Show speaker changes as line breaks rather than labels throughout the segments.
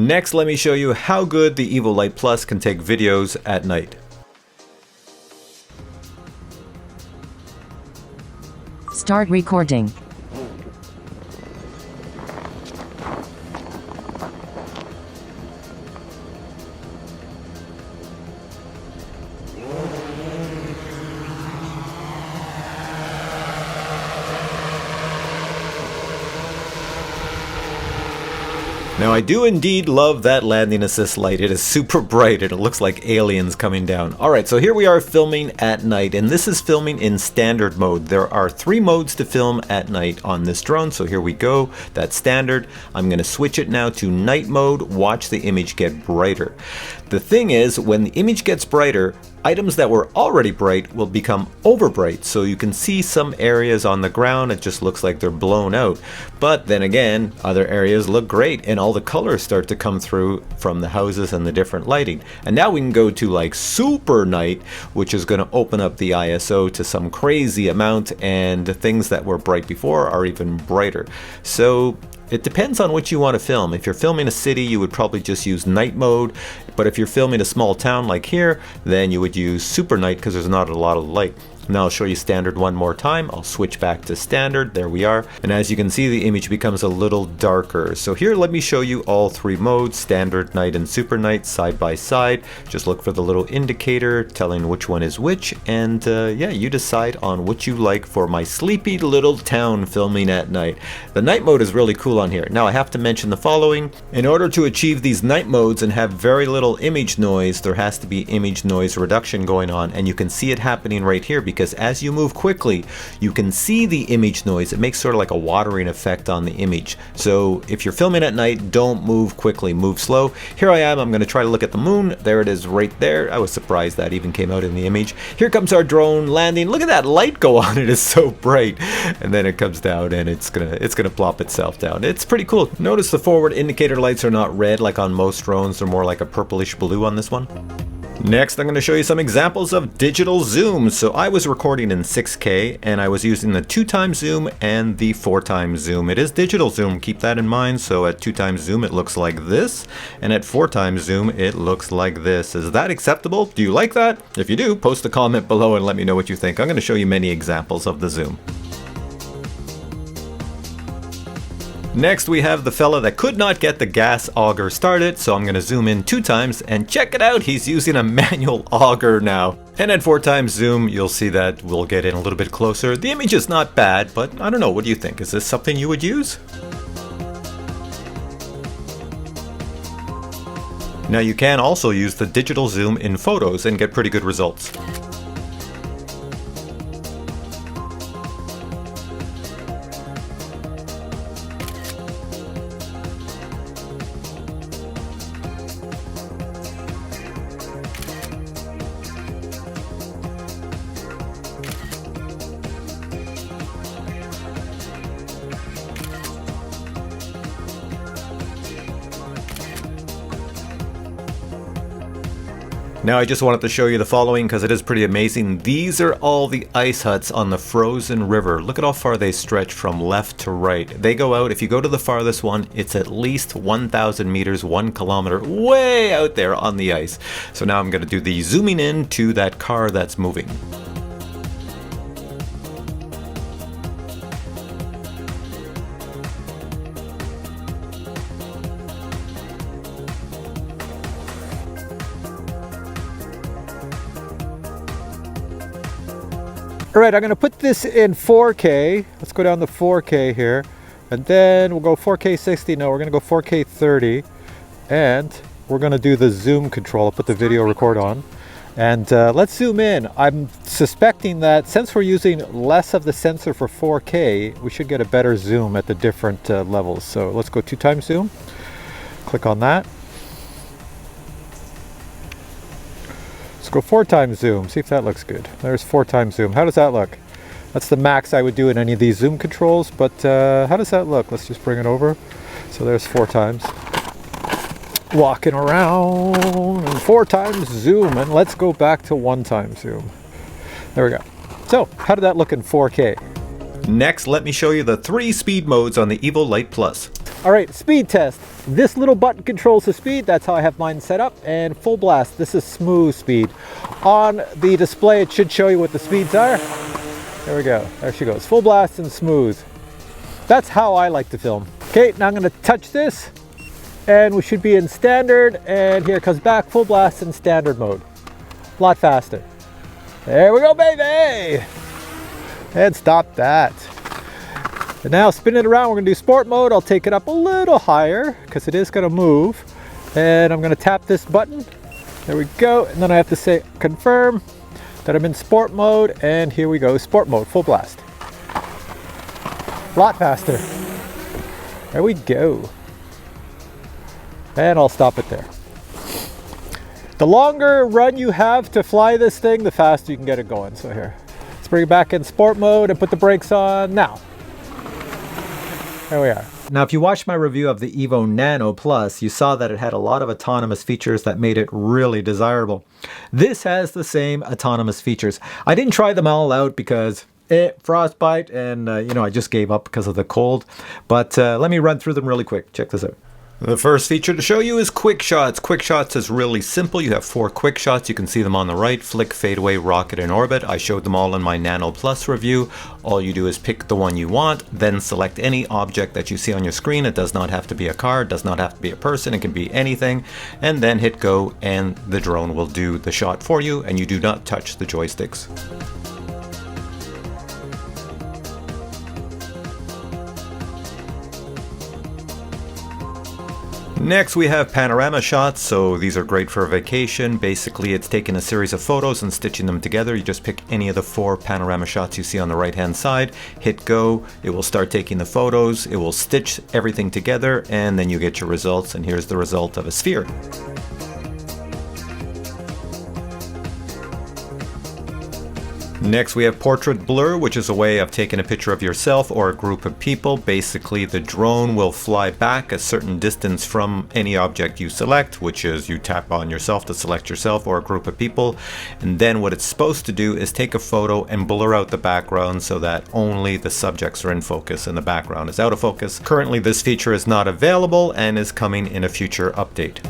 Next, let me show you how good the EVO Lite Plus can take videos at night.
Start recording.
Now I do indeed love that landing assist light. It is super bright and it looks like aliens coming down. Alright, so here we are filming at night, and this is filming in standard mode. There are 3 modes to film at night on this drone, so here we go. That's standard. I'm going to switch it now to night mode. Watch the image get brighter. The thing is, when the image gets brighter, items that were already bright will become over bright, so you can see some areas on the ground, it just looks like they're blown out. But then again, other areas look great and all the colors start to come through from the houses and the different lighting. And now we can go to like super night, which is going to open up the ISO to some crazy amount, and the things that were bright before are even brighter. So it depends on what you want to film. If you're filming a city, you would probably just use night mode. But if you're filming a small town like here, then you would use super night because there's not a lot of light. Now I'll show you standard one more time. I'll switch back to standard. There we are. And as you can see, the image becomes a little darker. So here, let me show you all 3 modes, standard, night, and super night, side by side. Just look for the little indicator telling which one is which. And yeah, you decide on what you like for my sleepy little town filming at night. The night mode is really cool on here. Now I have to mention the following. In order to achieve these night modes and have very little image noise, there has to be image noise reduction going on. And you can see it happening right here, because as you move quickly, you can see the image noise. It makes sort of like a watering effect on the image. So if you're filming at night, don't move quickly, move slow. Here I am, I'm going to try to look at the moon. There it is right there. I was surprised that even came out in the image. Here comes our drone landing. Look at that light go on. It is so bright. And then it comes down and it's gonna plop itself down. It's pretty cool. Notice the forward indicator lights are not red like on most drones. They're more like a purplish blue on this one. Next, I'm going to show you some examples of digital zoom. So I was recording in 6K and I was using the 2x zoom and the 4x zoom. It is digital zoom, keep that in mind. So at 2x zoom it looks like this, and at 4x zoom it looks like this. Is that acceptable? Do you like that? If you do, post a comment below and let me know what you think. I'm going to show you many examples of the zoom. Next, we have the fella that could not get the gas auger started, so I'm going to zoom in 2 times and check it out. He's using a manual auger now. And at 4x zoom, you'll see that we'll get in a little bit closer. The image is not bad, but I don't know. What do you think? Is this something you would use? Now you can also use the digital zoom in photos and get pretty good results. Now I just wanted to show you the following because it is pretty amazing. These are all the ice huts on the frozen river. Look at how far they stretch from left to right. They go out, if you go to the farthest one, it's at least 1,000 meters, 1 kilometer, way out there on the ice. So now I'm going to do the zooming in to that car that's moving.
All right, I'm going to put this in 4K. Let's go down to 4K here. And then we'll go 4K 60. No, we're going to go 4K 30. And we're going to do the zoom control. I'll put the video record on. And let's zoom in. I'm suspecting that since we're using less of the sensor for 4K, we should get a better zoom at the different levels. So let's go 2x zoom. Click on that. Let's go 4x zoom, see if that looks good. There's 4x zoom. How does that look? That's the max I would do in any of these zoom controls, but how does that look? Let's just bring it over. So there's 4x. Walking around, and 4x zoom, and let's go back to 1x zoom. There we go. So, how did that look in 4K?
Next, let me show you the 3 speed modes on the EVO Lite Plus.
All right, speed test. This little button controls the speed. That's how I have mine set up. And full blast, this is smooth speed. On the display, it should show you what the speeds are. There we go, there she goes. Full blast and smooth. That's how I like to film. Okay, now I'm gonna touch this and we should be in standard, and here it comes back, full blast in standard mode. A lot faster. There we go, baby! And stop that. And now spin it around, we're gonna do sport mode. I'll take it up a little higher because it is gonna move. And I'm gonna tap this button. There we go. And then I have to say confirm that I'm in sport mode. And here we go, sport mode, full blast. A lot faster. There we go. And I'll stop it there. The longer run you have to fly this thing, the faster you can get it going. So here, let's bring it back in sport mode and put the brakes on now. There we are.
Now, if you watched my review of the EVO Nano Plus, you saw that it had a lot of autonomous features that made it really desirable. This has the same autonomous features. I didn't try them all out because frostbite, and I just gave up because of the cold. But let me run through them really quick. Check this out. The first feature to show you is quick shots. Quick shots is really simple. You have 4 quick shots. You can see them on the right: flick, fadeaway, rocket, and orbit. I showed them all in my Nano Plus review. All you do is pick the one you want, then select any object that you see on your screen. It does not have to be a car, it does not have to be a person, it can be anything, and then hit go and the drone will do the shot for you, and you do not touch the joysticks. Next we have panorama shots, so these are great for a vacation. Basically it's taking a series of photos and stitching them together. You just pick any of the 4 panorama shots you see on the right hand side, hit go, it will start taking the photos, it will stitch everything together, and then you get your results, and here's the result of a sphere. Next we have portrait blur, which is a way of taking a picture of yourself or a group of people. Basically the drone will fly back a certain distance from any object you select, which is you tap on yourself to select yourself or a group of people, and then what it's supposed to do is take a photo and blur out the background so that only the subjects are in focus and the background is out of focus. Currently this feature is not available and is coming in a future update.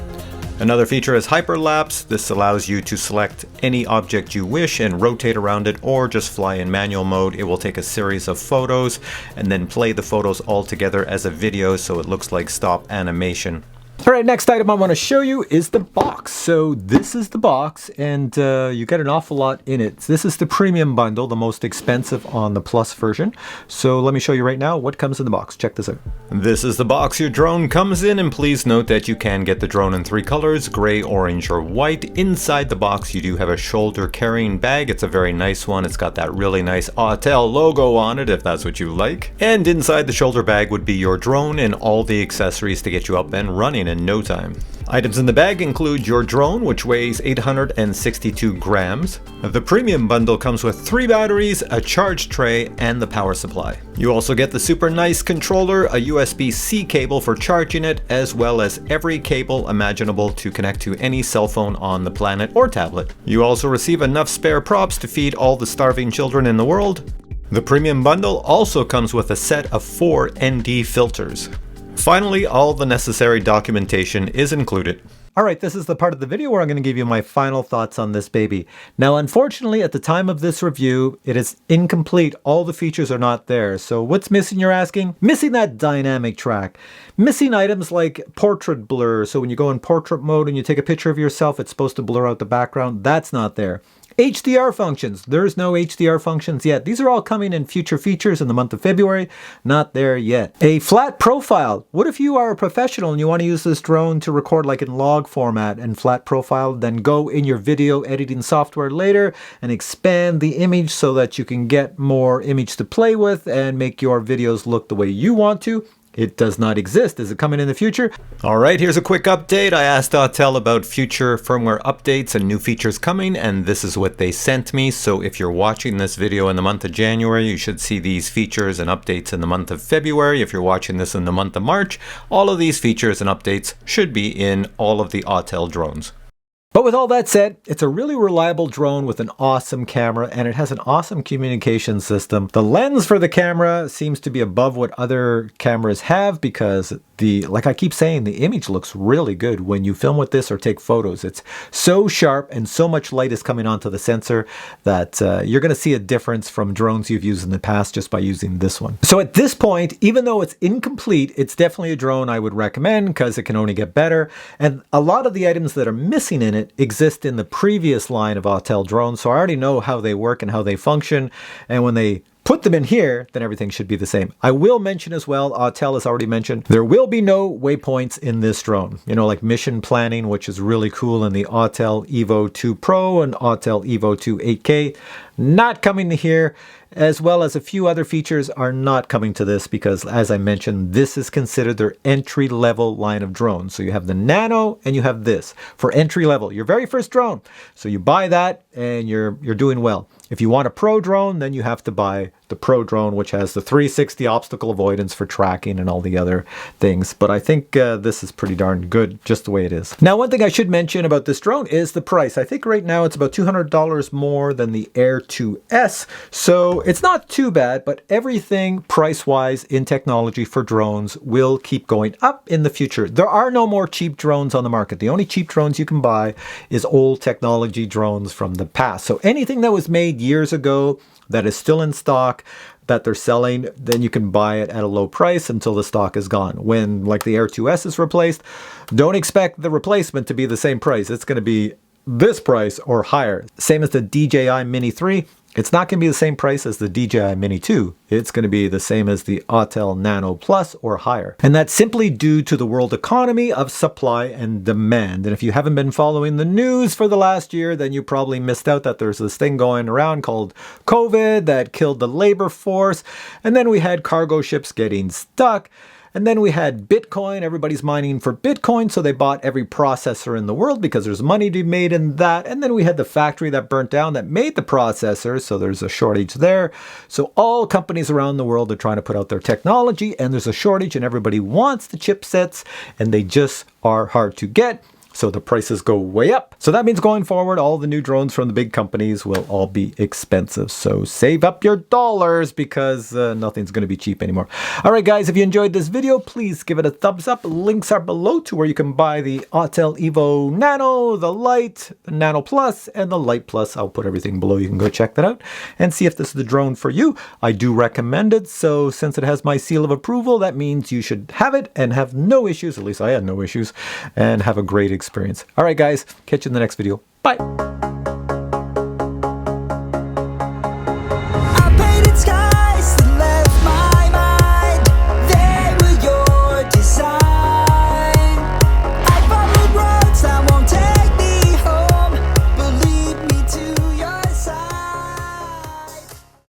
Another feature is hyperlapse. This allows you to select any object you wish and rotate around it, or just fly in manual mode. It will take a series of photos and then play the photos all together as a video so it looks like stop animation. Alright, next item I want to show you is the box. So this is the box, and you get an awful lot in it. This is the premium bundle, the most expensive on the Plus version. So let me show you right now what comes in the box. Check this out. This is the box your drone comes in, and please note that you can get the drone in 3 colors, gray, orange, or white. Inside the box you do have a shoulder carrying bag. It's a very nice one. It's got that really nice Autel logo on it, if that's what you like. And inside the shoulder bag would be your drone and all the accessories to get you up and running in no time. Items in the bag include your drone, which weighs 862 grams. The premium bundle comes with 3 batteries, a charge tray, and the power supply. You also get the super nice controller, a USB-C cable for charging it, as well as every cable imaginable to connect to any cell phone on the planet or tablet. You also receive enough spare props to feed all the starving children in the world. The premium bundle also comes with a set of 4 ND filters. Finally, all the necessary documentation is included. Alright, this is the part of the video where I'm going to give you my final thoughts on this baby. Now, unfortunately, at the time of this review, it is incomplete. All the features are not there. So what's missing, you're asking? Missing that dynamic track. Missing items like portrait blur. So when you go in portrait mode and you take a picture of yourself, it's supposed to blur out the background. That's not there. HDR functions. There's no HDR functions yet. These are all coming in future features in the month of February. Not there yet. A flat profile. What if you are a professional and you want to use this drone to record like in log format and flat profile, then go in your video editing software later and expand the image so that you can get more image to play with and make your videos look the way you want to? It does not exist. Is it coming in the future? Alright, here's a quick update. I asked Autel about future firmware updates and new features coming, and this is what they sent me. So if you're watching this video in the month of January, you should see these features and updates in the month of February. If you're watching this in the month of March, all of these features and updates should be in all of the Autel drones. But with all that said, it's a really reliable drone with an awesome camera, and it has an awesome communication system. The lens for the camera seems to be above what other cameras have because like I keep saying, the image looks really good when you film with this or take photos. It's so sharp and so much light is coming onto the sensor that you're going to see a difference from drones you've used in the past just by using this one. So at this point, even though it's incomplete, it's definitely a drone I would recommend because it can only get better. And a lot of the items that are missing in it exist in the previous line of Autel drones. So I already know how they work and how they function. And when they put them in here, then everything should be the same. I will mention as well, Autel has already mentioned, there will be no waypoints in this drone. You know, like mission planning, which is really cool in the Autel EVO 2 Pro and Autel EVO 2 8K. Not coming to here, as well as a few other features are not coming to this because, as I mentioned, this is considered their entry-level line of drones. So you have the Nano and you have this for entry-level, your very first drone. So you buy that and you're doing well. If you want a pro drone, then you have to buy the pro drone, which has the 360 obstacle avoidance for tracking and all the other things. But I think this is pretty darn good just the way it is. Now, one thing I should mention about this drone is the price. I think right now it's about $200 more than the Air 2S. So it's not too bad, but everything price-wise in technology for drones will keep going up in the future. There are no more cheap drones on the market. The only cheap drones you can buy is old technology drones from the past. So anything that was made years ago that is still in stock that they're selling, then you can buy it at a low price until the stock is gone. When like the Air 2S is replaced, don't expect the replacement to be the same price. It's going to be this price or higher. Same as the DJI Mini 3. It's not going to be the same price as the DJI Mini 2. It's going to be the same as the Autel Nano Plus or higher. And that's simply due to the world economy of supply and demand. And if you haven't been following the news for the last year, then you probably missed out that there's this thing going around called COVID that killed the labor force. And then we had cargo ships getting stuck. And then we had Bitcoin. Everybody's mining for Bitcoin, so they bought every processor in the world because there's money to be made in that. And then we had the factory that burnt down that made the processors, so there's a shortage there. So all companies around the world are trying to put out their technology, and there's a shortage, and everybody wants the chipsets, and they just are hard to get. So the prices go way up. So that means going forward, all the new drones from the big companies will all be expensive. So save up your dollars because nothing's going to be cheap anymore. All right, guys, if you enjoyed this video, please give it a thumbs up. Links are below to where you can buy the Autel EVO Nano, the Lite, the Nano Plus, and the Lite Plus. I'll put everything below. You can go check that out and see if this is the drone for you. I do recommend it. So since it has my seal of approval, that means you should have it and have no issues. At least I had no issues and have a great experience. All right, guys, catch you in the next video. Bye.